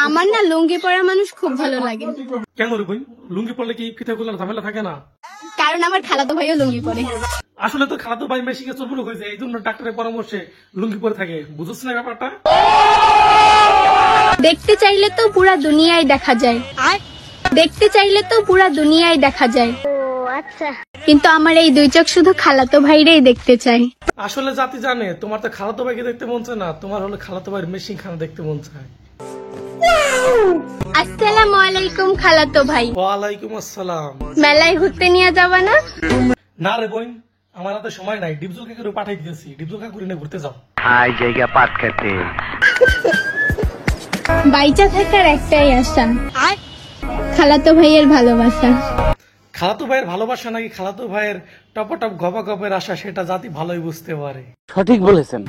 আমার না লুঙ্গি পরা মানুষ খুব ভালো লাগে। কেন রে ভাই, লুঙ্গি পরলে কি ফিতা খোলার ঝামেলা থাকে না? কারণ আমার খালাতো ভাইও লুঙ্গি পরে। আসলে তো খালাতো ভাই মেশিকে চর্বণ হয়েছে, এই জন্য ডাক্তারের পরামর্শে লুঙ্গি পরে থাকে। বুঝছ না ব্যাপারটা? দেখতে চাইলে তো পুরা দুনিয়ায় দেখা যায়, দেখতে চাইলে তো পুরা দুনিয়ায় দেখা যায়, কিন্তু আমার এই দুই চোখ শুধু খালাতো ভাইরেই দেখতে চাই। আসলে জাতি জানে, তোমার তো খালাতো ভাইকে দেখতে মন চায় না, তোমার হলো খালাতো ভাইয়ের মেশিন খানা দেখতে মন চায়। আসসালামু আলাইকুম খালাতো ভাই। ওয়ালাইকুম আসসালাম। মেলায় ঘুরতে নিয়ে যাবা না? না রে বোন, আমার হাতে সময় নাই। ডিপজল কাকুরে পাঠাই দিয়েছি, ডিপজল কাকুরে নিয়ে ঘুরতে যাও। আই জায়গা পাট খেতে বাইচা থাকার একটাই আশা, খালাতো ভাইয়ের ভালোবাসা। খালাতো ভাইয়ের ভালোবাসা নাকি খালাতো ভাইয়ের টপাটপ গপা গপের আশা, সেটা জাতি ভালোই বুঝতে পারে। সঠিক বলেছেন।